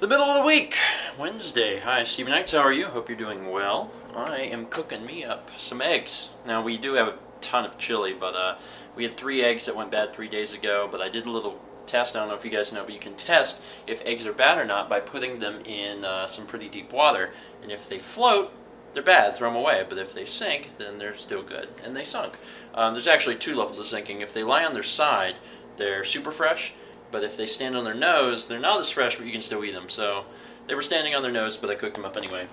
The middle of the week, Wednesday. Hi, Stephen Knights. How are you? Hope you're doing well. I am cooking me up some eggs. Now, we do have a ton of chili, but we had 3 eggs that went bad 3 days ago, but I did a little test. I don't know if you guys know, but you can test if eggs are bad or not by putting them in some pretty deep water. And if they float, they're bad, throw them away. But if they sink, then they're still good. And they sunk. There's actually 2 levels of sinking. If they lie on their side, they're super fresh. But if they stand on their nose, they're not as fresh, but you can still eat them. So they were standing on their nose, but I cooked them up anyway.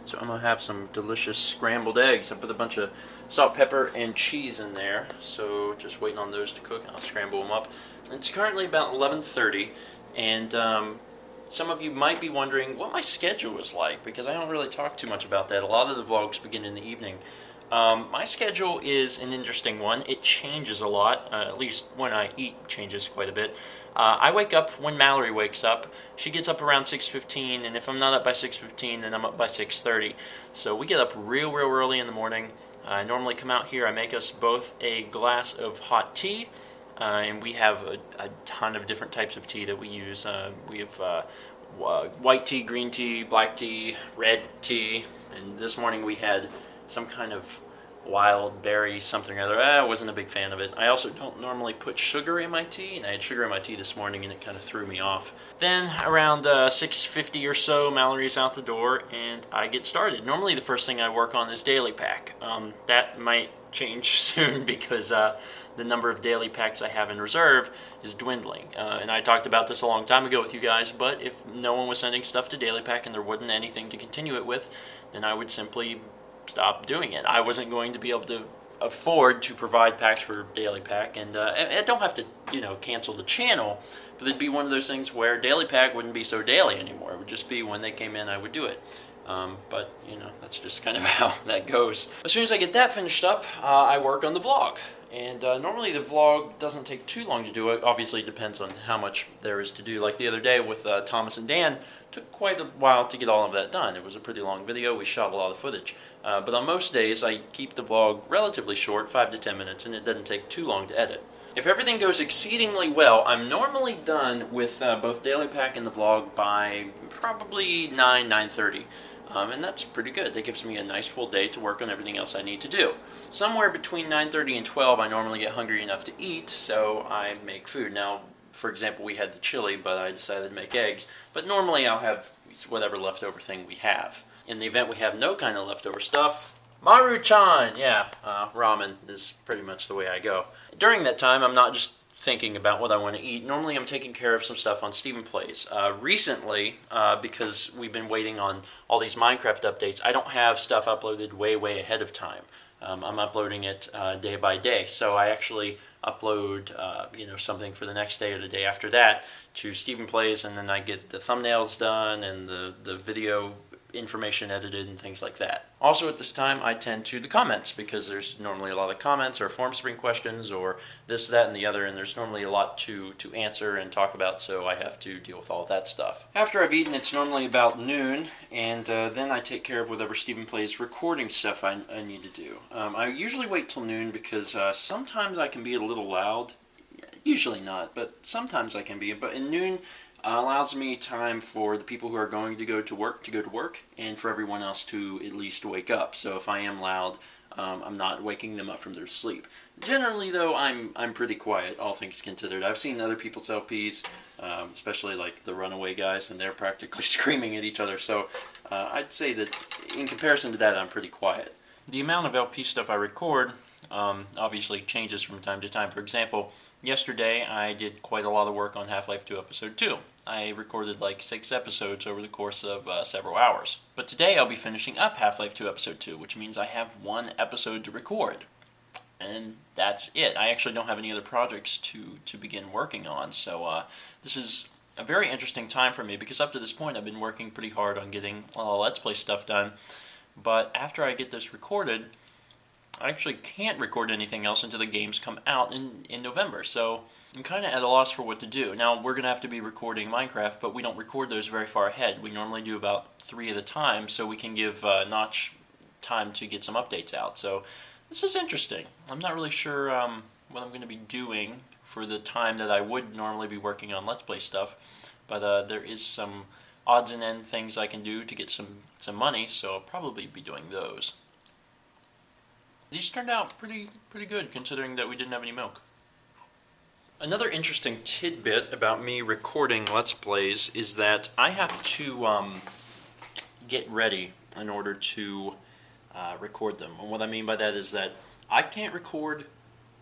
So I'm going to have some delicious scrambled eggs. I put a bunch of salt, pepper, and cheese in there. So just waiting on those to cook, and I'll scramble them up. It's currently about 11:30, and some of you might be wondering what my schedule is like, because I don't really talk too much about that. A lot of the vlogs begin in the evening. My schedule is an interesting one. It changes a lot, at least when I eat changes quite a bit. I wake up when Mallory wakes up. She gets up around 6:15, and if I'm not up by 6:15, then I'm up by 6:30. So we get up real early in the morning. I normally come out here, I make us both a glass of hot tea, and we have a ton of different types of tea that we use. We have white tea, green tea, black tea, red tea, and this morning we had some kind of wild berry something or other. I wasn't a big fan of it. I also don't normally put sugar in my tea, and I had sugar in my tea this morning and it kind of threw me off. Then around 6:50 or so, Mallory's out the door and I get started. Normally the first thing I work on is daily pack. That might change soon because the number of daily packs I have in reserve is dwindling. And I talked about this a long time ago with you guys, but if no one was sending stuff to daily pack and there wasn't anything to continue it with, then I would simply stop doing it. I wasn't going to be able to afford to provide packs for daily pack, and I don't have to, cancel the channel, but it'd be one of those things where daily pack wouldn't be so daily anymore. It would just be when they came in I would do it. But that's just kind of how that goes. As soon as I get that finished up, I work on the vlog. And normally the vlog doesn't take too long to do. It obviously depends on how much there is to do. Like the other day with Thomas and Dan, took quite a while to get all of that done. It was a pretty long video. We shot a lot of footage. But on most days, I keep the vlog relatively short, 5 to 10 minutes, and it doesn't take too long to edit. If everything goes exceedingly well, I'm normally done with both Daily Pack and the vlog by probably 9:30. And that's pretty good. That gives me a nice full day to work on everything else I need to do. Somewhere between 9:30 and 12, I normally get hungry enough to eat, so I make food. Now, for example, we had the chili, but I decided to make eggs. But normally I'll have whatever leftover thing we have. In the event we have no kind of leftover stuff, Maru-chan! Yeah, ramen is pretty much the way I go. During that time, I'm not just thinking about what I want to eat. Normally I'm taking care of some stuff on Stephen Plays. Recently, because we've been waiting on all these Minecraft updates, I don't have stuff uploaded way ahead of time. I'm uploading it day by day, so I actually upload something for the next day or the day after that to Stephen Plays, and then I get the thumbnails done and the video information edited and things like that. Also at this time I tend to the comments, because there's normally a lot of comments or form spring questions or this, that, and the other, and there's normally a lot to answer and talk about, so I have to deal with all of that stuff. After I've eaten, it's normally about noon, and then I take care of whatever Stephen Plays recording stuff I need to do. I usually wait till noon because sometimes I can be a little loud. Usually not, but sometimes I can be. But in noon allows me time for the people who are going to go to work, and for everyone else to at least wake up. So if I am loud, I'm not waking them up from their sleep. Generally, though, I'm pretty quiet, all things considered. I've seen other people's LPs, especially like the Runaway guys, and they're practically screaming at each other. So I'd say that in comparison to that, I'm pretty quiet. The amount of LP stuff I record obviously changes from time to time. For example, yesterday I did quite a lot of work on Half-Life 2 Episode 2. I recorded like 6 episodes over the course of several hours. But today I'll be finishing up Half-Life 2 Episode 2, which means I have 1 episode to record. And that's it. I actually don't have any other projects to begin working on, so this is a very interesting time for me, because up to this point I've been working pretty hard on getting all Let's Play stuff done. But after I get this recorded, I actually can't record anything else until the games come out in November, so I'm kind of at a loss for what to do. Now, we're going to have to be recording Minecraft, but we don't record those very far ahead. We normally do about 3 at a time, so we can give Notch time to get some updates out. So this is interesting. I'm not really sure what I'm going to be doing for the time that I would normally be working on Let's Play stuff, but there is some odds and end things I can do to get some money, so I'll probably be doing those. These turned out pretty good considering that we didn't have any milk. Another interesting tidbit about me recording Let's Plays is that I have to get ready in order to record them. And what I mean by that is that I can't record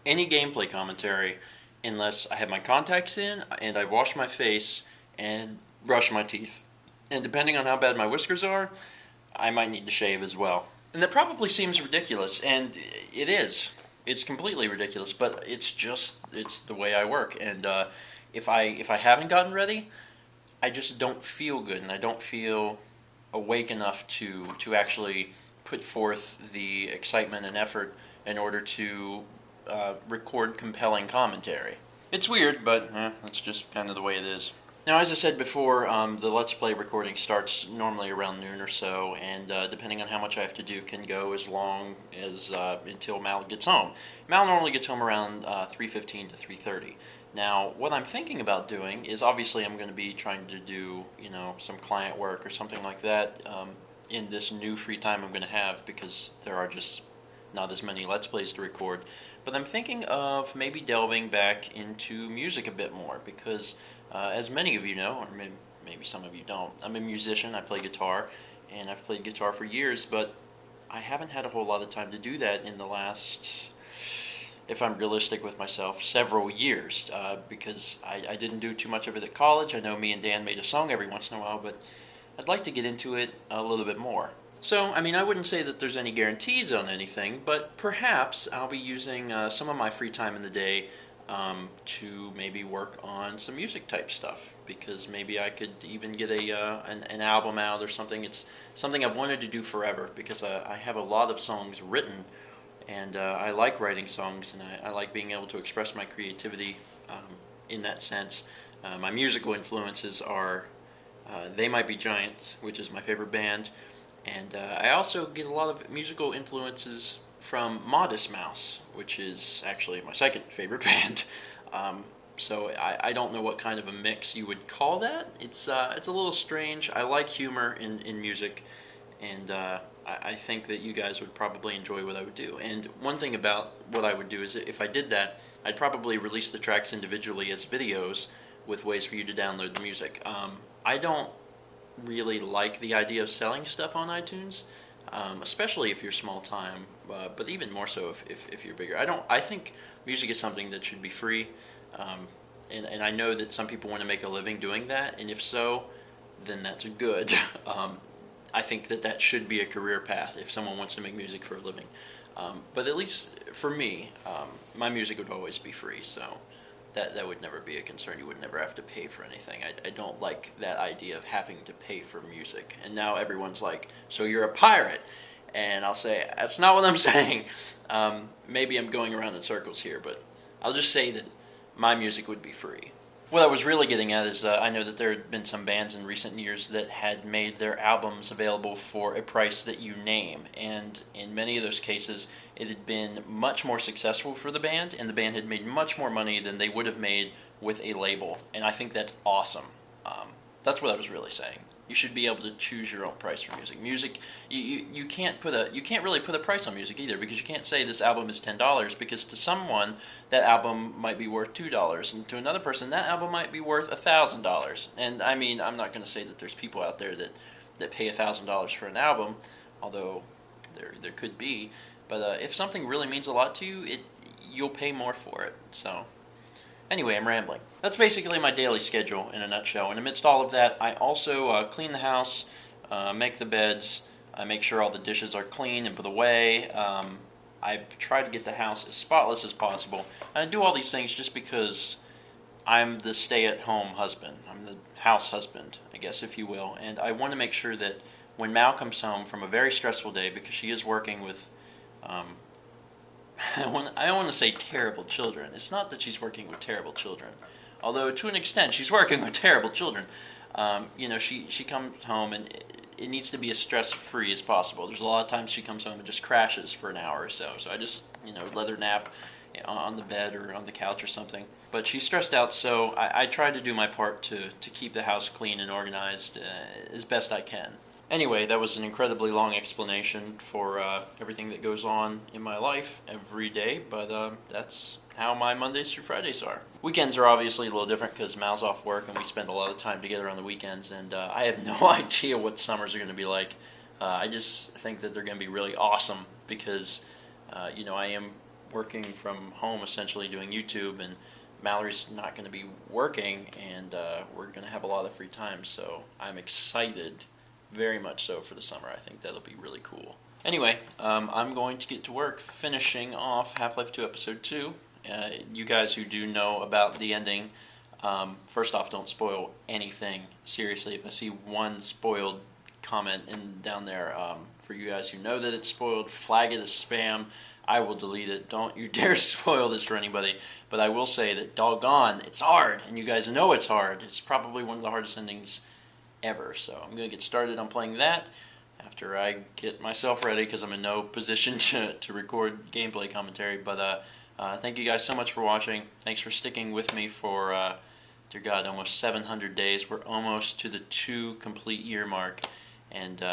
any gameplay commentary unless I have my contacts in and I've washed my face and brushed my teeth. And depending on how bad my whiskers are, I might need to shave as well. And that probably seems ridiculous, and it is. It's completely ridiculous, but it's the way I work. And if I haven't gotten ready, I just don't feel good, and I don't feel awake enough to actually put forth the excitement and effort in order to record compelling commentary. It's weird, but that's just kind of the way it is. Now, as I said before, the Let's Play recording starts normally around noon or so, and depending on how much I have to do, can go as long as until Mal gets home. Mal normally gets home around 3:15 to 3:30. Now, what I'm thinking about doing is, obviously I'm going to be trying to do, some client work or something like that in this new free time I'm going to have, because there are just not as many Let's Plays to record. But I'm thinking of maybe delving back into music a bit more, because as many of you know, or maybe some of you don't, I'm a musician. I play guitar, and I've played guitar for years, but I haven't had a whole lot of time to do that in the last, if I'm realistic with myself, several years, because I didn't do too much of it at college. I know me and Dan made a song every once in a while, but I'd like to get into it a little bit more. So, I wouldn't say that there's any guarantees on anything, but perhaps I'll be using some of my free time in the day to maybe work on some music type stuff, because maybe I could even get an album out or something. It's something I've wanted to do forever, because I have a lot of songs written, and I like writing songs, and I like being able to express my creativity in that sense. My musical influences are They Might Be Giants, which is my favorite band, and I also get a lot of musical influences from Modest Mouse, which is actually my second favorite band. So I don't know what kind of a mix you would call that. It's a little strange. I like humor in music, and I think that you guys would probably enjoy what I would do. And one thing about what I would do is, if I did that, I'd probably release the tracks individually as videos with ways for you to download the music. I don't really like the idea of selling stuff on iTunes, especially if you're small time, but even more so if you're bigger. I think music is something that should be free, and I know that some people want to make a living doing that, and if so, then that's good. I think that should be a career path if someone wants to make music for a living. But at least for me, my music would always be free, so that would never be a concern. You would never have to pay for anything. I don't like that idea of having to pay for music. And now everyone's like, so you're a pirate? And I'll say, that's not what I'm saying. Maybe I'm going around in circles here, but I'll just say that my music would be free. What I was really getting at is I know that there had been some bands in recent years that had made their albums available for a price that you name, and in many of those cases it had been much more successful for the band, and the band had made much more money than they would have made with a label, and I think that's awesome. That's what I was really saying. You should be able to choose your own price for music. Music, you can't really put a price on music either, because you can't say this album is $10, because to someone that album might be worth $2, and to another person that album might be worth $1,000. And I'm not going to say that there's people out there that pay $1,000 for an album, although there could be. But if something really means a lot to you, you'll pay more for it. So anyway, I'm rambling. That's basically my daily schedule in a nutshell. And amidst all of that, I also clean the house, make the beds, I make sure all the dishes are clean and put away. I try to get the house as spotless as possible. And I do all these things just because I'm the stay-at-home husband. I'm the house husband, I guess, if you will. And I want to make sure that when Mal comes home from a very stressful day, because she is working with I don't want to say terrible children. It's not that she's working with terrible children, although to an extent she's working with terrible children. She comes home and it needs to be as stress-free as possible. There's a lot of times she comes home and just crashes for an hour or so. So I just let her nap on the bed or on the couch or something. But she's stressed out, so I try to do my part to keep the house clean and organized as best I can. Anyway, that was an incredibly long explanation for everything that goes on in my life every day, but that's how my Mondays through Fridays are. Weekends are obviously a little different because Mal's off work and we spend a lot of time together on the weekends, and I have no idea what summers are going to be like. I just think that they're going to be really awesome because, I am working from home essentially doing YouTube, and Mallory's not going to be working, and we're going to have a lot of free time, so I'm excited, very much so, for the summer. I think that'll be really cool. Anyway, I'm going to get to work finishing off Half-Life 2 Episode 2. You guys who do know about the ending, first off, don't spoil anything. Seriously, if I see one spoiled comment down there, for you guys who know that it's spoiled, flag it as spam. I will delete it. Don't you dare spoil this for anybody. But I will say that doggone, it's hard, and you guys know it's hard. It's probably one of the hardest endings ever. So I'm going to get started on playing that after I get myself ready, because I'm in no position to record gameplay commentary. But thank you guys so much for watching. Thanks for sticking with me for, dear God, almost 700 days. We're almost to the 2 complete year mark. And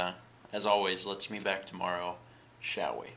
as always, let's meet back tomorrow, shall we?